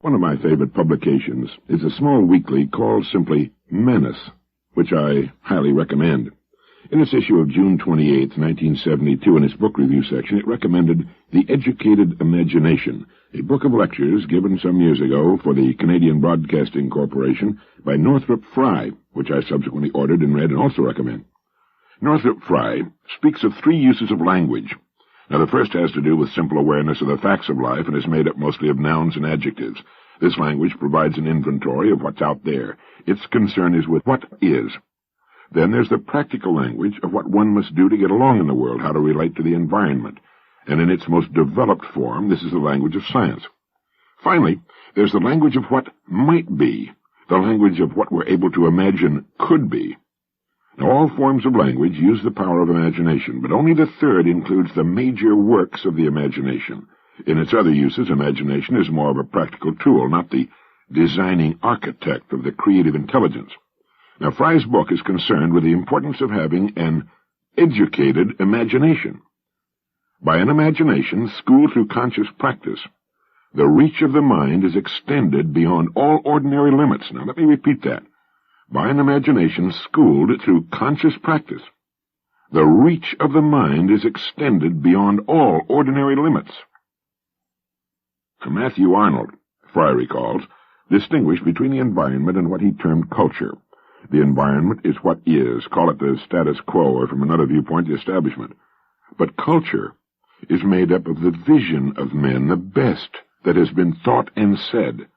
One of my favorite publications is a small weekly called simply Menace, which I highly recommend. In its issue of June 28, 1972, in its book review section, it recommended The Educated Imagination, a book of lectures given some years ago for the Canadian Broadcasting Corporation by Northrop Frye, which I subsequently ordered and read and also recommend. Northrop Frye speaks of three uses of language. Now, the first has to do with simple awareness of the facts of life and is made up mostly of nouns and adjectives. This language provides an inventory of what's out there. Its concern is with what is. Then there's the practical language of what one must do to get along in the world, how to relate to the environment. And in its most developed form, this is the language of science. Finally, there's the language of what might be, the language of what we're able to imagine could be. Now, all forms of language use the power of imagination, but only the third includes the major works of the imagination. In its other uses, imagination is more of a practical tool, not the designing architect of the creative intelligence. Now, Frye's book is concerned with the importance of having an educated imagination. By an imagination schooled through conscious practice, the reach of the mind is extended beyond all ordinary limits. Now, let me repeat that. By an imagination schooled through conscious practice, the reach of the mind is extended beyond all ordinary limits. Matthew Arnold, Frye recalls, distinguished between the environment and what he termed culture. The environment is what is, call it the status quo, or from another viewpoint, the establishment. But culture is made up of the vision of men, the best that has been thought and said.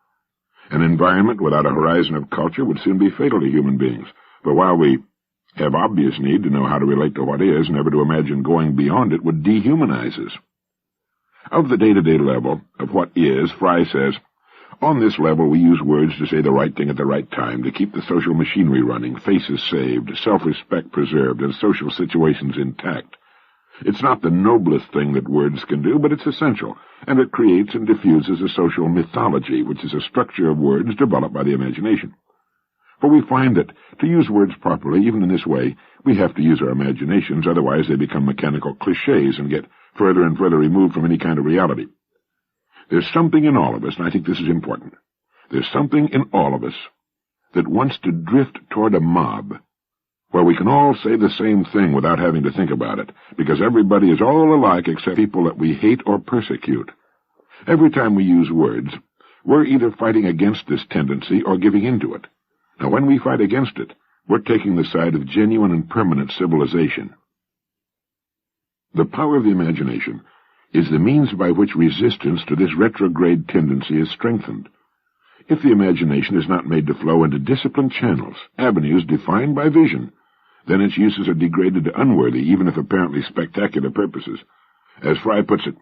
An environment without a horizon of culture would soon be fatal to human beings, for while we have obvious need to know how to relate to what is, never to imagine going beyond it would dehumanize us. Of the day-to-day level of what is, Frye says, on this level we use words to say the right thing at the right time, to keep the social machinery running, faces saved, self-respect preserved, and social situations intact. It's not the noblest thing that words can do, but it's essential, and it creates and diffuses a social mythology, which is a structure of words developed by the imagination. For we find that to use words properly, even in this way, we have to use our imaginations, otherwise they become mechanical cliches and get further and further removed from any kind of reality. There's something in all of us, and I think this is important. There's something in all of us that wants to drift toward a mob, where we can all say the same thing without having to think about it, because everybody is all alike except people that we hate or persecute. Every time we use words, we're either fighting against this tendency or giving in to it. Now, when we fight against it, we're taking the side of genuine and permanent civilization. The power of the imagination is the means by which resistance to this retrograde tendency is strengthened. If the imagination is not made to flow into disciplined channels, avenues defined by vision, then its uses are degraded to unworthy, even if apparently spectacular purposes. As Frye puts it,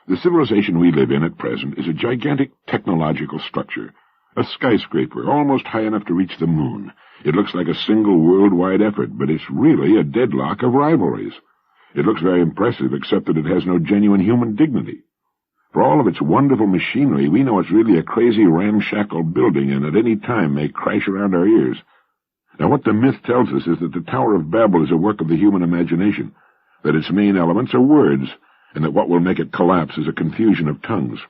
the civilization we live in at present is a gigantic technological structure, a skyscraper almost high enough to reach the moon. It looks like a single worldwide effort, but it's really a deadlock of rivalries. It looks very impressive, except that it has no genuine human dignity. For all of its wonderful machinery, we know it's really a crazy ramshackle building and at any time may crash around our ears. Now, what the myth tells us is that the Tower of Babel is a work of the human imagination, that its main elements are words, and that what will make it collapse is a confusion of tongues.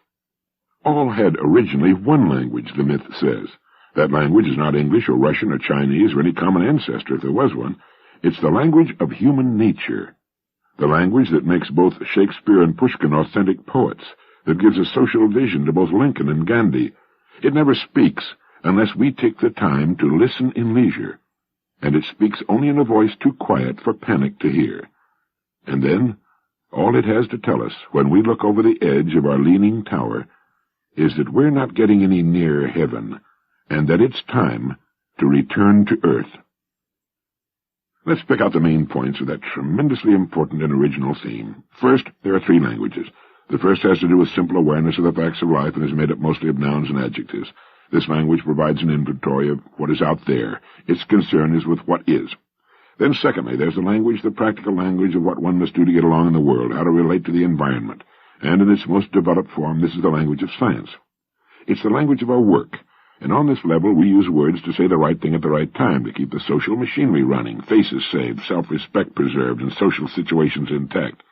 All had originally one language, the myth says. That language is not English or Russian or Chinese or any common ancestor, if there was one. It's the language of human nature, the language that makes both Shakespeare and Pushkin authentic poets, that gives a social vision to both Lincoln and Gandhi. It never speaks unless we take the time to listen in leisure, and it speaks only in a voice too quiet for panic to hear. And then, all it has to tell us when we look over the edge of our leaning tower is that we're not getting any nearer heaven, and that it's time to return to earth. Let's pick out the main points of that tremendously important and original theme. First, there are three languages. The first has to do with simple awareness of the facts of life and is made up mostly of nouns and adjectives. This language provides an inventory of what is out there. Its concern is with what is. Then secondly, there's the language, the practical language of what one must do to get along in the world, how to relate to the environment. And in its most developed form, this is the language of science. It's the language of our work. And on this level, we use words to say the right thing at the right time, to keep the social machinery running, faces saved, self-respect preserved, and social situations intact.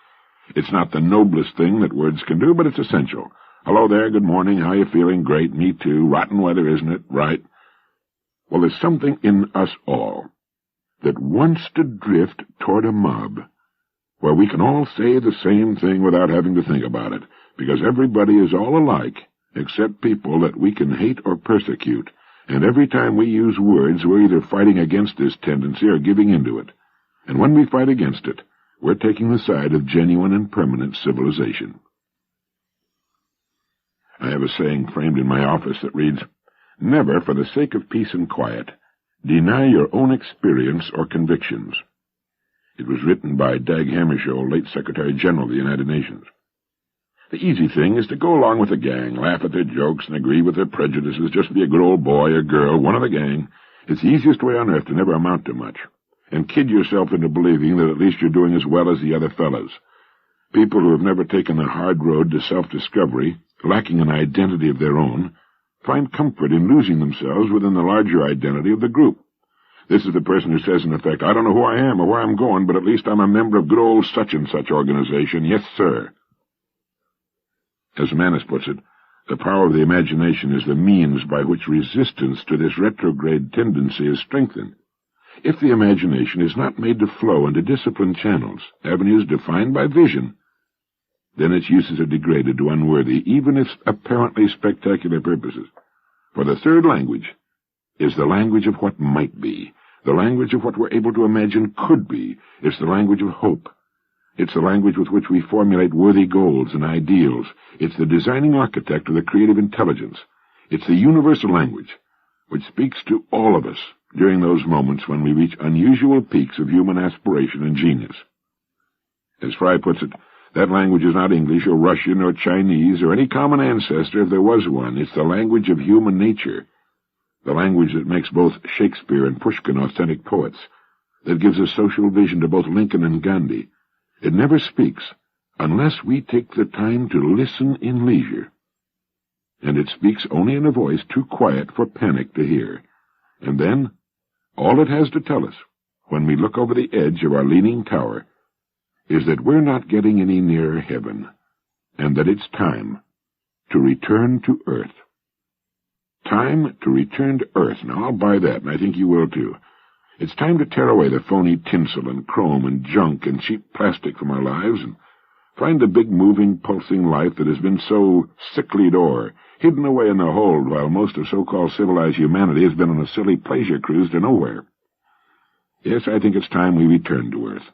It's not the noblest thing that words can do, but it's essential, Hello there, good morning, how you feeling? Great, me too. Rotten weather, isn't it? Right. Well, there's something in us all that wants to drift toward a mob, where we can all say the same thing without having to think about it, because everybody is all alike, except people that we can hate or persecute, and every time we use words, we're either fighting against this tendency or giving into it. And when we fight against it, we're taking the side of genuine and permanent civilization. I have a saying framed in my office that reads, "Never, for the sake of peace and quiet, deny your own experience or convictions." It was written by Dag Hammarskjöld, late Secretary General of the United Nations. The easy thing is to go along with the gang, laugh at their jokes, and agree with their prejudices, just be a good old boy or girl, one of the gang. It's the easiest way on earth to never amount to much, and kid yourself into believing that at least you're doing as well as the other fellows. People who have never taken the hard road to self-discovery, lacking an identity of their own, find comfort in losing themselves within the larger identity of the group. This is the person who says, in effect, "I don't know who I am or where I'm going, but at least I'm a member of good old such-and-such organization. Yes, sir." As Manus puts it, the power of the imagination is the means by which resistance to this retrograde tendency is strengthened. If the imagination is not made to flow into disciplined channels, avenues defined by vision, then its uses are degraded to unworthy, even its apparently spectacular purposes. For the third language is the language of what might be, the language of what we're able to imagine could be. It's the language of hope. It's the language with which we formulate worthy goals and ideals. It's the designing architect of the creative intelligence. It's the universal language which speaks to all of us during those moments when we reach unusual peaks of human aspiration and genius. As Fry puts it, that language is not English or Russian or Chinese or any common ancestor if there was one. It's the language of human nature, the language that makes both Shakespeare and Pushkin authentic poets, that gives a social vision to both Lincoln and Gandhi. It never speaks unless we take the time to listen in leisure. And it speaks only in a voice too quiet for panic to hear. And then, all it has to tell us, when we look over the edge of our leaning tower, is that we're not getting any nearer heaven, and that it's time to return to earth. Time to return to earth. Now, I'll buy that, and I think you will too. It's time to tear away the phony tinsel and chrome and junk and cheap plastic from our lives and find the big, moving, pulsing life that has been so sicklied o'er, hidden away in the hold while most of so-called civilized humanity has been on a silly pleasure cruise to nowhere. Yes, I think it's time we return to Earth.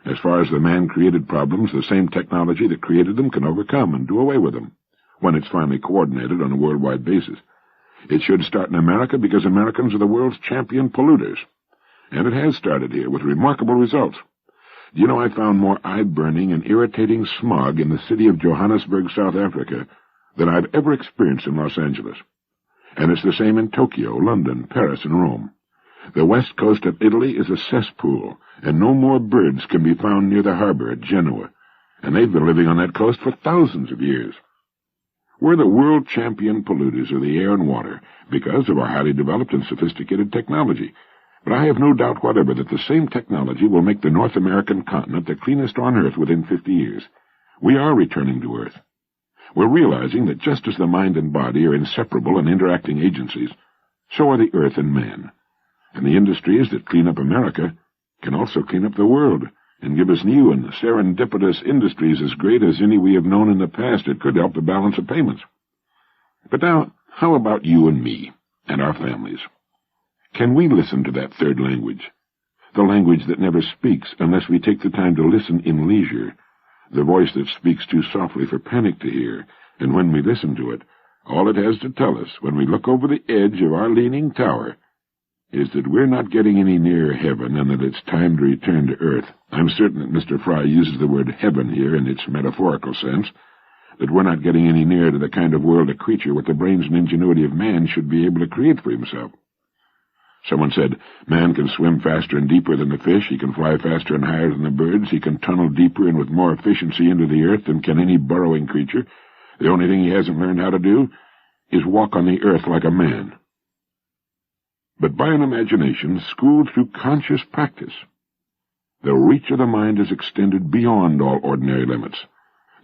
As far as the man-created problems, the same technology that created them can overcome and do away with them, when it's finally coordinated on a worldwide basis. It should start in America because Americans are the world's champion polluters. And it has started here, with remarkable results. Do you know I found more eye-burning and irritating smog in the city of Johannesburg, South Africa, than I've ever experienced in Los Angeles? And it's the same in Tokyo, London, Paris, and Rome. The west coast of Italy is a cesspool, and no more birds can be found near the harbor at Genoa, and they've been living on that coast for thousands of years. We're the world champion polluters of the air and water because of our highly developed and sophisticated technology. But I have no doubt whatever that the same technology will make the North American continent the cleanest on Earth within 50 years. We are returning to Earth. We're realizing that just as the mind and body are inseparable and interacting agencies, so are the Earth and man. And the industries that clean up America can also clean up the world and give us new and serendipitous industries as great as any we have known in the past that could help the balance of payments. But now, how about you and me and our families? Can we listen to that third language, the language that never speaks unless we take the time to listen in leisure, the voice that speaks too softly for panic to hear, and when we listen to it, all it has to tell us when we look over the edge of our leaning tower is that we're not getting any nearer heaven and that it's time to return to earth. I'm certain that Mr. Fry uses the word heaven here in its metaphorical sense, that we're not getting any nearer to the kind of world a creature with the brains and ingenuity of man should be able to create for himself. Someone said, man can swim faster and deeper than the fish, he can fly faster and higher than the birds, he can tunnel deeper and with more efficiency into the earth than can any burrowing creature. The only thing he hasn't learned how to do is walk on the earth like a man. But by an imagination schooled through conscious practice, the reach of the mind is extended beyond all ordinary limits.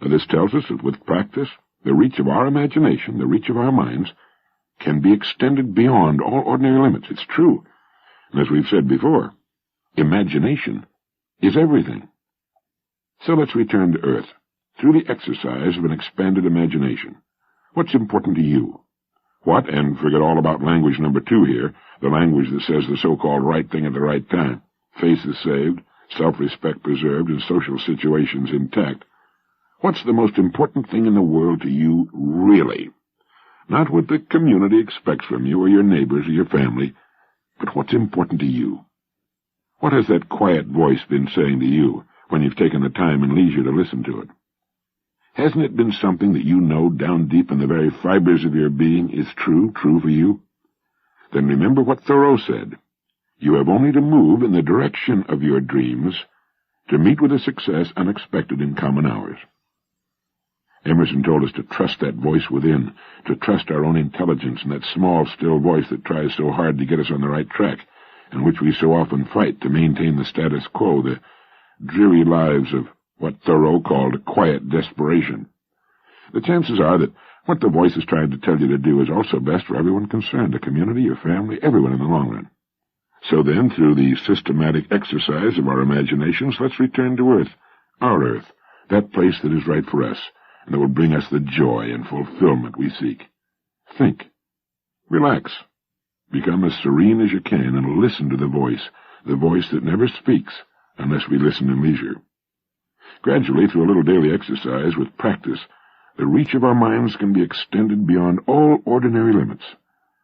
Now, this tells us that with practice, The reach of our imagination, the reach of our minds, can be extended beyond all ordinary limits. It's true. And as we've said before, imagination is everything. So let's return to Earth, through the exercise of an expanded imagination. What's important to you? What, and forget all about language number 2 here, the language that says the so-called right thing at the right time, faces saved, self-respect preserved, and social situations intact. What's the most important thing in the world to you, really? Not what the community expects from you, or your neighbors, or your family, but what's important to you. What has that quiet voice been saying to you when you've taken the time and leisure to listen to it? Hasn't it been something that you know down deep in the very fibers of your being is true for you? Then remember what Thoreau said. You have only to move in the direction of your dreams to meet with a success unexpected in common hours. Emerson told us to trust that voice within, to trust our own intelligence and that small, still voice that tries so hard to get us on the right track, and which we so often fight to maintain the status quo, the dreary lives of what Thoreau called quiet desperation. The chances are that what the voice is trying to tell you to do is also best for everyone concerned, the community, your family, everyone in the long run. So then, through the systematic exercise of our imaginations, let's return to Earth, our Earth, that place that is right for us, and that will bring us the joy and fulfillment we seek. Think. Relax. Become as serene as you can and listen to the voice that never speaks unless we listen in leisure. Gradually, through a little daily exercise with practice, the reach of our minds can be extended beyond all ordinary limits.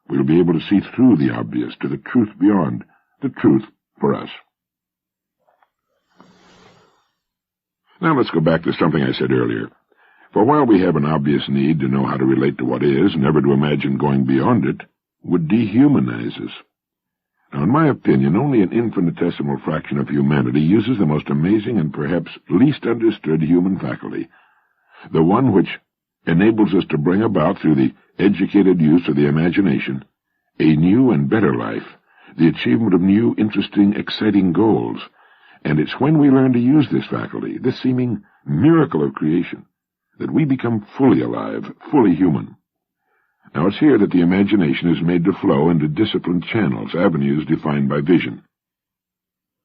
We'll be able to see through the obvious to the truth beyond, the truth for us. Now let's go back to something I said earlier. For while we have an obvious need to know how to relate to what is, never to imagine going beyond it, would dehumanize us. Now, in my opinion, only an infinitesimal fraction of humanity uses the most amazing and perhaps least understood human faculty, the one which enables us to bring about, through the educated use of the imagination, a new and better life, the achievement of new, interesting, exciting goals. And it's when we learn to use this faculty, this seeming miracle of creation, that we become fully alive, fully human. Now it's here that the imagination is made to flow into disciplined channels, avenues defined by vision.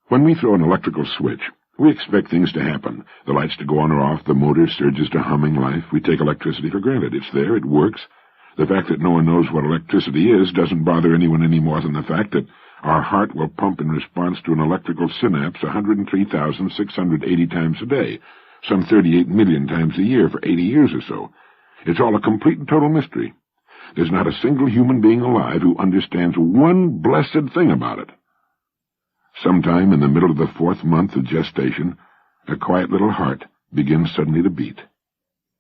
When we throw an electrical switch, we expect things to happen, the lights to go on or off, the motor surges to humming life. We take electricity for granted. It's there, it works. The fact that no one knows what electricity is doesn't bother anyone any more than the fact that our heart will pump in response to an electrical synapse 103,680 times a day, some 38 million times a year for 80 years or so. It's all a complete and total mystery. There's not a single human being alive who understands one blessed thing about it. Sometime in the middle of the 4th month of gestation, a quiet little heart begins suddenly to beat.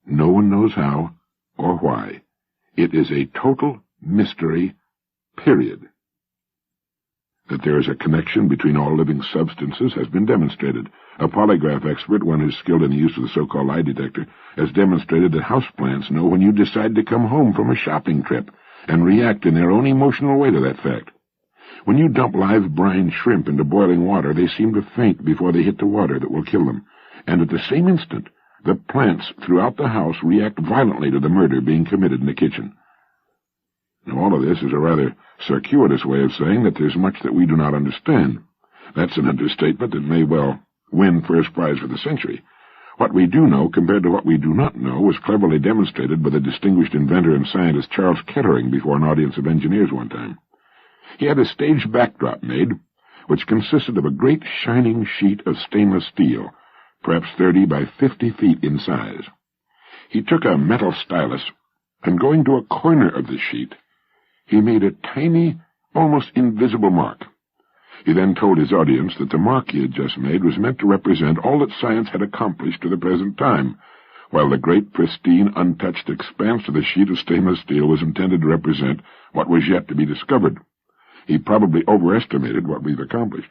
No one knows how or why. It is a total mystery, period. That there is a connection between all living substances has been demonstrated. A polygraph expert, one who's skilled in the use of the so-called lie detector, has demonstrated that houseplants know when you decide to come home from a shopping trip and react in their own emotional way to that fact. When you dump live brine shrimp into boiling water, they seem to faint before they hit the water that will kill them. And at the same instant, the plants throughout the house react violently to the murder being committed in the kitchen. Now, all of this is a rather circuitous way of saying that there's much that we do not understand. That's an understatement that may well win first prize for the century. What we do know, compared to what we do not know, was cleverly demonstrated by the distinguished inventor and scientist Charles Kettering before an audience of engineers one time. He had a stage backdrop made, which consisted of a great shining sheet of stainless steel, perhaps 30 by 50 feet in size. He took a metal stylus, and going to a corner of the sheet, he made a tiny, almost invisible mark. He then told his audience that the mark he had just made was meant to represent all that science had accomplished to the present time, while the great, pristine, untouched expanse of the sheet of stainless steel was intended to represent what was yet to be discovered. He probably overestimated what we've accomplished.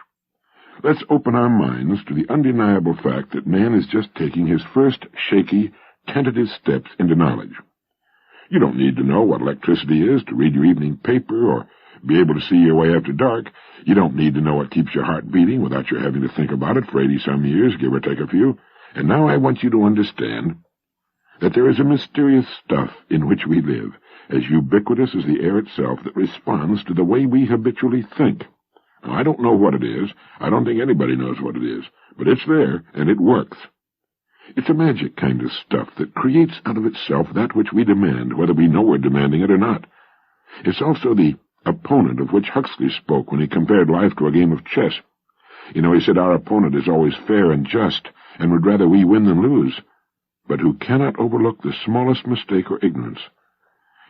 Let's open our minds to the undeniable fact that man is just taking his first shaky, tentative steps into knowledge. You don't need to know what electricity is to read your evening paper or be able to see your way after dark. You don't need to know what keeps your heart beating without your having to think about it for 80-some years, give or take a few. And now I want you to understand that there is a mysterious stuff in which we live, as ubiquitous as the air itself, that responds to the way we habitually think. Now, I don't know what it is. I don't think anybody knows what it is. But it's there, and it works. It's a magic kind of stuff that creates out of itself that which we demand, whether we know we're demanding it or not. It's also the opponent of which Huxley spoke when he compared life to a game of chess. You know, he said our opponent is always fair and just, and would rather we win than lose, but who cannot overlook the smallest mistake or ignorance.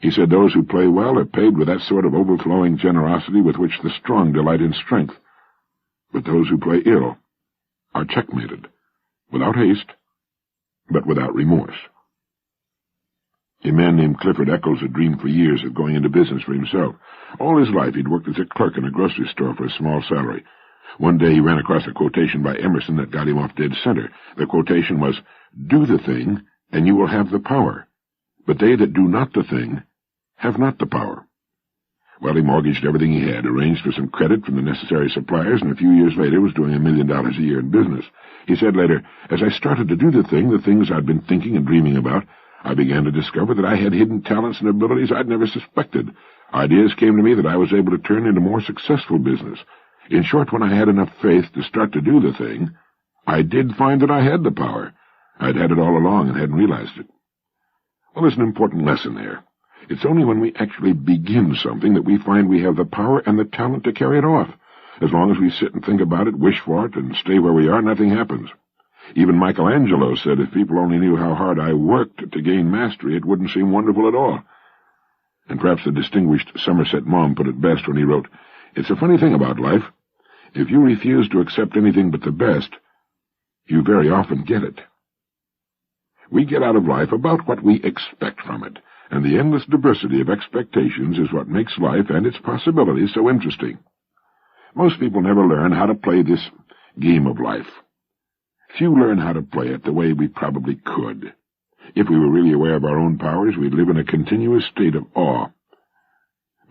He said those who play well are paid with that sort of overflowing generosity with which the strong delight in strength. But those who play ill are checkmated, without haste, but without remorse. A man named Clifford Eccles had dreamed for years of going into business for himself. All his life he'd worked as a clerk in a grocery store for a small salary. One day he ran across a quotation by Emerson that got him off dead center. The quotation was, "Do the thing, and you will have the power. But they that do not the thing have not the power." Well, he mortgaged everything he had, arranged for some credit from the necessary suppliers, and a few years later was doing $1 million a year in business. He said later, "As I started to do the things I'd been thinking and dreaming about, I began to discover that I had hidden talents and abilities I'd never suspected. Ideas came to me that I was able to turn into more successful business. In short, when I had enough faith to start to do the thing, I did find that I had the power. I'd had it all along and hadn't realized it." Well, there's an important lesson there. It's only when we actually begin something that we find we have the power and the talent to carry it off. As long as we sit and think about it, wish for it, and stay where we are, nothing happens. Even Michelangelo said if people only knew how hard I worked to gain mastery, it wouldn't seem wonderful at all. And perhaps the distinguished Somerset Maugham put it best when he wrote, "It's a funny thing about life. If you refuse to accept anything but the best, you very often get it." We get out of life about what we expect from it, and the endless diversity of expectations is what makes life and its possibilities so interesting. Most people never learn how to play this game of life. Few learn how to play it the way we probably could. If we were really aware of our own powers, we'd live in a continuous state of awe.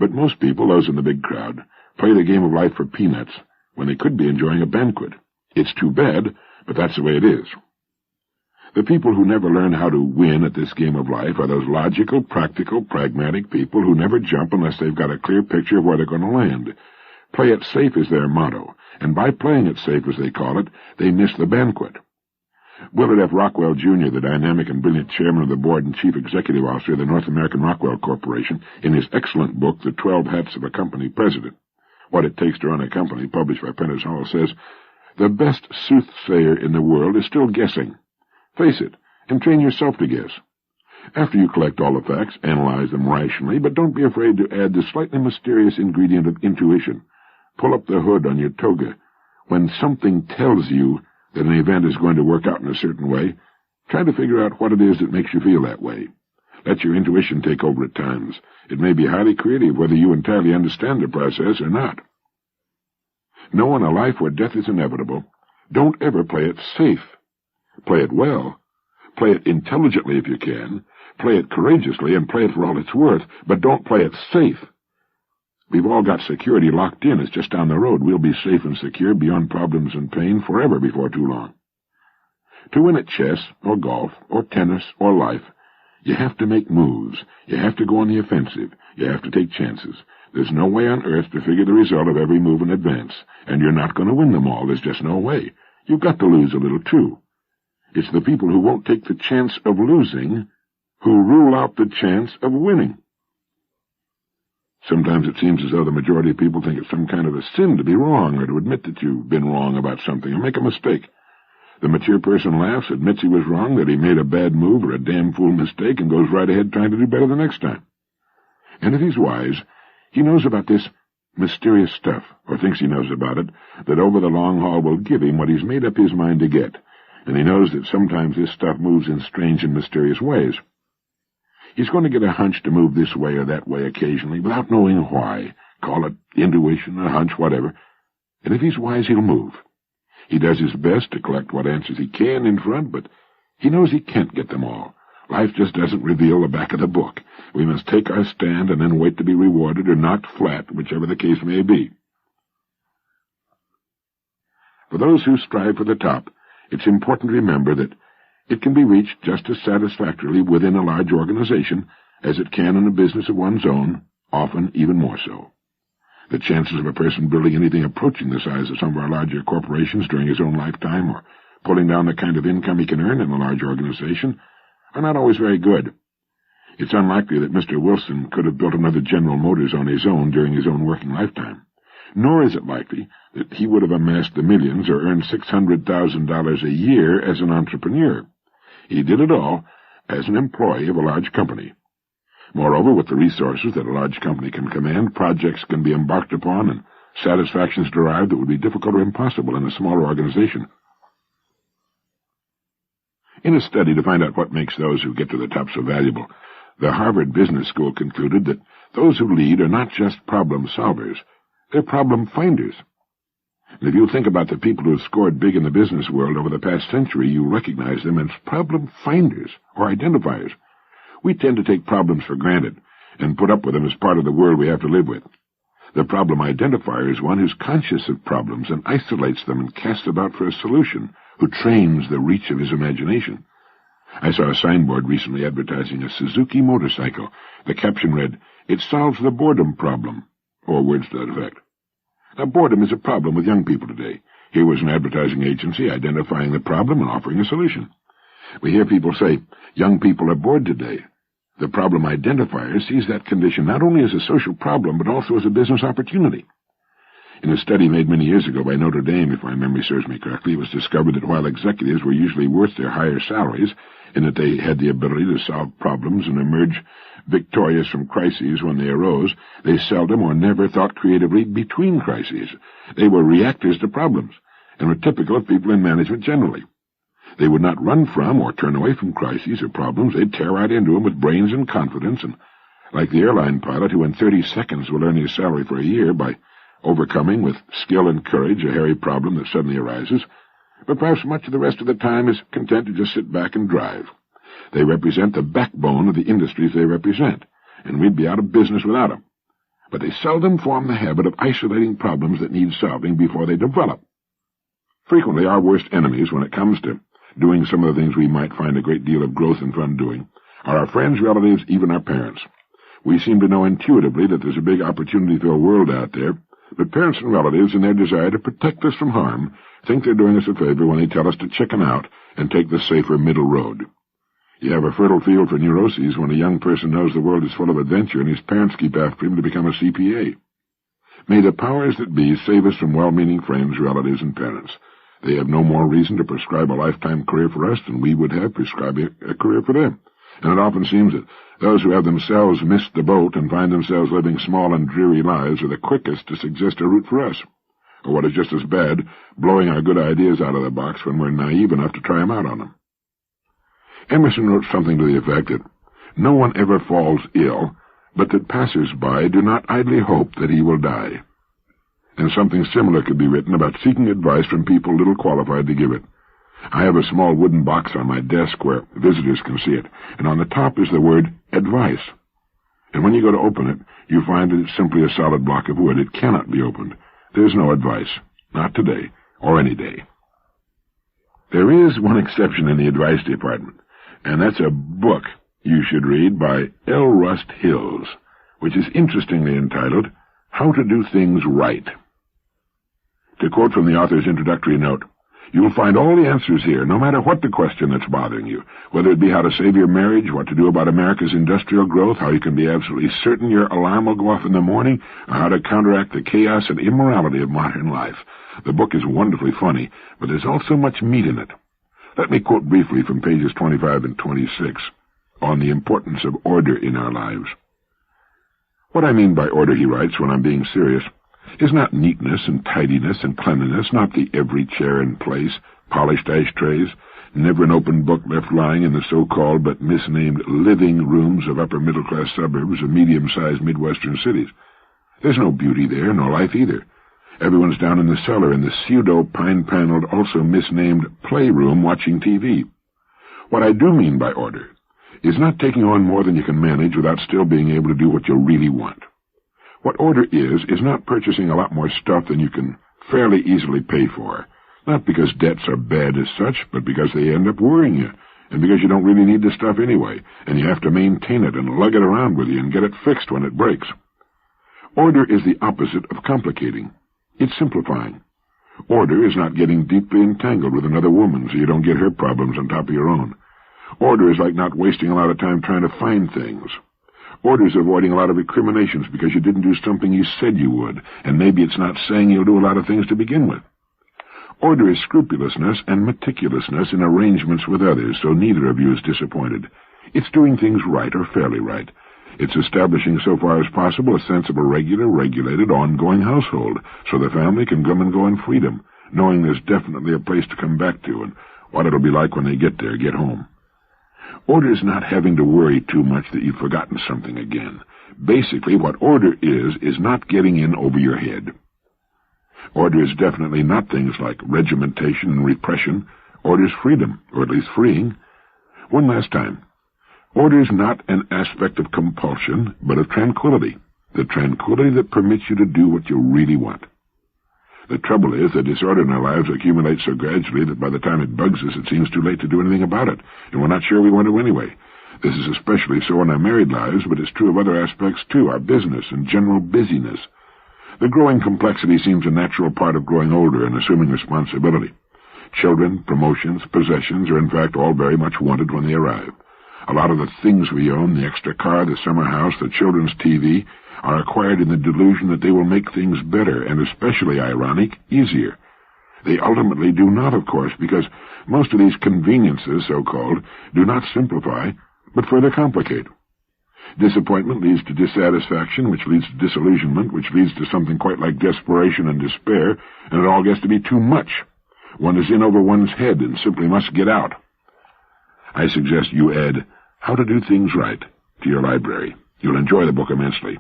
But most people, those in the big crowd, play the game of life for peanuts when they could be enjoying a banquet. It's too bad, but that's the way it is. The people who never learn how to win at this game of life are those logical, practical, pragmatic people who never jump unless they've got a clear picture of where they're going to land. Play it safe is their motto, and by playing it safe, as they call it, they miss the banquet. Willard F. Rockwell, Jr., the dynamic and brilliant chairman of the board and chief executive officer of the North American Rockwell Corporation, in his excellent book, The 12 Hats of a Company President, What It Takes to Run a Company, published by Penner's Hall, says, "The best soothsayer in the world is still guessing. Face it, and train yourself to guess. After you collect all the facts, analyze them rationally, but don't be afraid to add the slightly mysterious ingredient of intuition. Pull up the hood on your toga. When something tells you that an event is going to work out in a certain way, try to figure out what it is that makes you feel that way. Let your intuition take over at times. It may be highly creative whether you entirely understand the process or not. Know in a life where death is inevitable, don't ever play it safe. Play it well. Play it intelligently if you can. Play it courageously and play it for all it's worth, but don't play it safe. We've all got security locked in. It's just down the road. We'll be safe and secure beyond problems and pain forever before too long. To win at chess or golf or tennis or life, you have to make moves. You have to go on the offensive. You have to take chances. There's no way on earth to figure the result of every move in advance, and you're not going to win them all. There's just no way. You've got to lose a little, too. It's the people who won't take the chance of losing who rule out the chance of winning. Sometimes it seems as though the majority of people think it's some kind of a sin to be wrong or to admit that you've been wrong about something or make a mistake. The mature person laughs, admits he was wrong, that he made a bad move or a damn fool mistake, and goes right ahead trying to do better the next time. And if he's wise, he knows about this mysterious stuff, or thinks he knows about it, that over the long haul will give him what he's made up his mind to get. And he knows that sometimes this stuff moves in strange and mysterious ways. He's going to get a hunch to move this way or that way occasionally without knowing why. Call it intuition, a hunch, whatever. And if he's wise, he'll move. He does his best to collect what answers he can in front, but he knows he can't get them all. Life just doesn't reveal the back of the book. We must take our stand and then wait to be rewarded or knocked flat, whichever the case may be. For those who strive for the top, it's important to remember that It can be reached just as satisfactorily within a large organization as it can in a business of one's own, often even more so. The chances of a person building anything approaching the size of some of our larger corporations during his own lifetime, or pulling down the kind of income he can earn in a large organization, are not always very good. It's unlikely that Mr. Wilson could have built another General Motors on his own during his own working lifetime. Nor is it likely that he would have amassed the millions or earned $600,000 a year as an entrepreneur. He did it all as an employee of a large company. Moreover, with the resources that a large company can command, projects can be embarked upon and satisfactions derived that would be difficult or impossible in a smaller organization. In a study to find out what makes those who get to the top so valuable, the Harvard Business School concluded that those who lead are not just problem solvers, they're problem finders. And if you think about the people who have scored big in the business world over the past century, you recognize them as problem finders or identifiers. We tend to take problems for granted and put up with them as part of the world we have to live with. The problem identifier is one who's conscious of problems and isolates them and casts about for a solution, who trains the reach of his imagination. I saw a signboard recently advertising a Suzuki motorcycle. The caption read, "It solves the boredom problem," or words to that effect. Now, boredom is a problem with young people today. Here was an advertising agency identifying the problem and offering a solution. We hear people say, young people are bored today. The problem identifier sees that condition not only as a social problem, but also as a business opportunity. In a study made many years ago by Notre Dame, if my memory serves me correctly, it was discovered that while executives were usually worth their higher salaries, in that they had the ability to solve problems and emerge victorious from crises when they arose, they seldom or never thought creatively between crises. They were reactors to problems, and were typical of people in management generally. They would not run from or turn away from crises or problems. They'd tear right into them with brains and confidence, and like the airline pilot who in 30 seconds will earn his salary for a year by overcoming with skill and courage a hairy problem that suddenly arises, but perhaps much of the rest of the time is content to just sit back and drive. They represent the backbone of the industries they represent, and we'd be out of business without them. But they seldom form the habit of isolating problems that need solving before they develop. Frequently, our worst enemies when it comes to doing some of the things we might find a great deal of growth and fun doing are our friends, relatives, even our parents. We seem to know intuitively that there's a big opportunity-filled world out there, but parents and relatives, in their desire to protect us from harm, think they're doing us a favor when they tell us to chicken out and take the safer middle road. You have a fertile field for neuroses when a young person knows the world is full of adventure and his parents keep after him to become a CPA. May the powers that be save us from well-meaning friends, relatives, and parents. They have no more reason to prescribe a lifetime career for us than we would have prescribing a career for them. And it often seems that those who have themselves missed the boat and find themselves living small and dreary lives are the quickest to suggest a route for us. Or what is just as bad, blowing our good ideas out of the box when we're naive enough to try them out on them. Emerson wrote something to the effect that no one ever falls ill, but that passers-by do not idly hope that he will die. And something similar could be written about seeking advice from people little qualified to give it. I have a small wooden box on my desk where visitors can see it, and on the top is the word advice. And when you go to open it, you find that it's simply a solid block of wood. It cannot be opened. There's no advice. Not today, or any day. There is one exception in the advice department, and that's a book you should read by L. Rust Hills, which is interestingly entitled, How to Do Things Right. To quote from the author's introductory note, you'll find all the answers here, no matter what the question that's bothering you, whether it be how to save your marriage, what to do about America's industrial growth, how you can be absolutely certain your alarm will go off in the morning, or how to counteract the chaos and immorality of modern life. The book is wonderfully funny, but there's also much meat in it. Let me quote briefly from pages 25 and 26 on the importance of order in our lives. What I mean by order, he writes, when I'm being serious, is not neatness and tidiness and cleanliness, not the every chair in place, polished ashtrays, never an open book left lying in the so-called but misnamed living rooms of upper-middle-class suburbs of medium-sized Midwestern cities. There's no beauty there, nor life either. Everyone's down in the cellar in the pseudo-pine-paneled, also misnamed playroom watching TV. What I do mean by order is not taking on more than you can manage without still being able to do what you really want. What order is not purchasing a lot more stuff than you can fairly easily pay for, not because debts are bad as such, but because they end up worrying you and because you don't really need the stuff anyway, and you have to maintain it and lug it around with you and get it fixed when it breaks. Order is the opposite of complicating. It's simplifying. Order is not getting deeply entangled with another woman so you don't get her problems on top of your own. Order is like not wasting a lot of time trying to find things. Order is avoiding a lot of recriminations because you didn't do something you said you would, and maybe it's not saying you'll do a lot of things to begin with. Order is scrupulousness and meticulousness in arrangements with others, so neither of you is disappointed. It's doing things right or fairly right. It's establishing, so far as possible, a sensible, regular, regulated, ongoing household, so the family can come and go in freedom, knowing there's definitely a place to come back to and what it'll be like when they get there, get home. Order is not having to worry too much that you've forgotten something again. Basically, what order is not getting in over your head. Order is definitely not things like regimentation and repression. Order is freedom, or at least freeing. One last time. Order is not an aspect of compulsion, but of tranquility. The tranquility that permits you to do what you really want. The trouble is that disorder in our lives accumulates so gradually that by the time it bugs us, it seems too late to do anything about it, and we're not sure we want to anyway. This is especially so in our married lives, but it's true of other aspects too, our business and general busyness. The growing complexity seems a natural part of growing older and assuming responsibility. Children, promotions, possessions are in fact all very much wanted when they arrive. A lot of the things we own, the extra car, the summer house, the children's TV, are acquired in the delusion that they will make things better and, especially ironic, easier. They ultimately do not, of course, because most of these conveniences, so-called, do not simplify, but further complicate. Disappointment leads to dissatisfaction, which leads to disillusionment, which leads to something quite like desperation and despair, and it all gets to be too much. One is in over one's head and simply must get out. I suggest you add How to Do Things Right to your library. You'll enjoy the book immensely.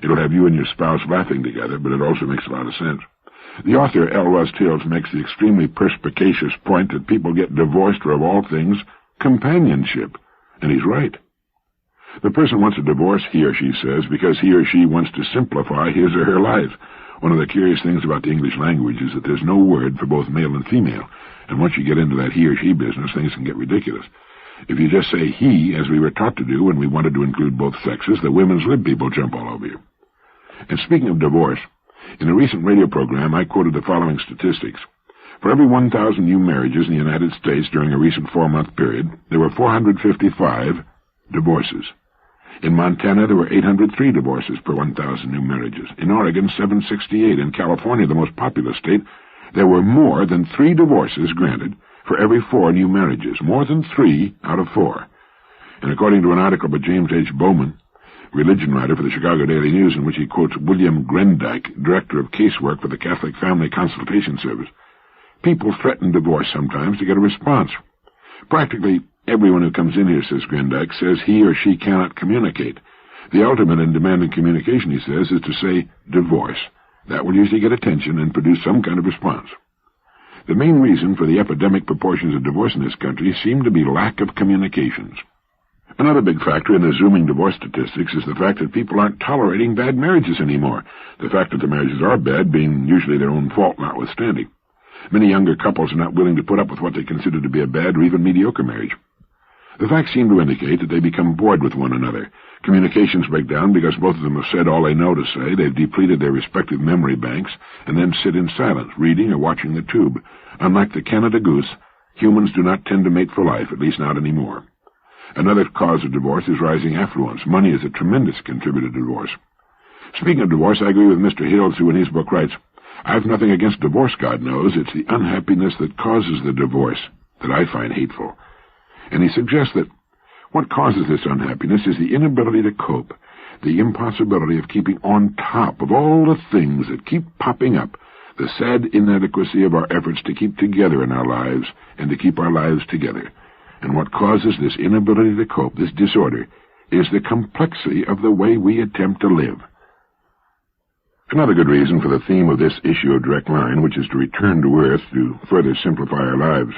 It'll have you and your spouse laughing together, but it also makes a lot of sense. The author, L. Russ Hills, makes the extremely perspicacious point that people get divorced for, of all things, companionship. And he's right. The person wants a divorce, he or she says, because he or she wants to simplify his or her life. One of the curious things about the English language is that there's no word for both male and female, and once you get into that he or she business, things can get ridiculous. If you just say he, as we were taught to do when we wanted to include both sexes, the women's lib people jump all over you. And speaking of divorce, in a recent radio program I quoted the following statistics. For every 1,000 new marriages in the United States during a recent 4-month period, there were 455 divorces. In Montana, there were 803 divorces per 1,000 new marriages. In Oregon, 768. In California, the most populous state, there were more than 3 divorces granted for every 4 new marriages. More than 3 out of 4. And according to an article by James H. Bowman, religion writer for the Chicago Daily News, in which he quotes William Grendyke, director of casework for the Catholic Family Consultation Service, people threaten divorce sometimes to get a response. Practically everyone who comes in here, says Grendyke, says he or she cannot communicate. The ultimate in demanding communication, he says, is to say divorce. That will usually get attention and produce some kind of response. The main reason for the epidemic proportions of divorce in this country seem to be lack of communications. Another big factor in the zooming divorce statistics is the fact that people aren't tolerating bad marriages anymore, the fact that the marriages are bad being usually their own fault notwithstanding. Many younger couples are not willing to put up with what they consider to be a bad or even mediocre marriage. The facts seem to indicate that they become bored with one another. Communications break down because both of them have said all they know to say, they've depleted their respective memory banks, and then sit in silence, reading or watching the tube. Unlike the Canada goose, humans do not tend to mate for life, at least not anymore. Another cause of divorce is rising affluence. Money is a tremendous contributor to divorce. Speaking of divorce, I agree with Mr. Hills, who in his book writes, I've nothing against divorce, God knows. It's the unhappiness that causes the divorce that I find hateful. And he suggests that what causes this unhappiness is the inability to cope, the impossibility of keeping on top of all the things that keep popping up, the sad inadequacy of our efforts to keep together in our lives and to keep our lives together. And what causes this inability to cope, this disorder, is the complexity of the way we attempt to live. Another good reason for the theme of this issue of Direct Line, which is to return to Earth to further simplify our lives,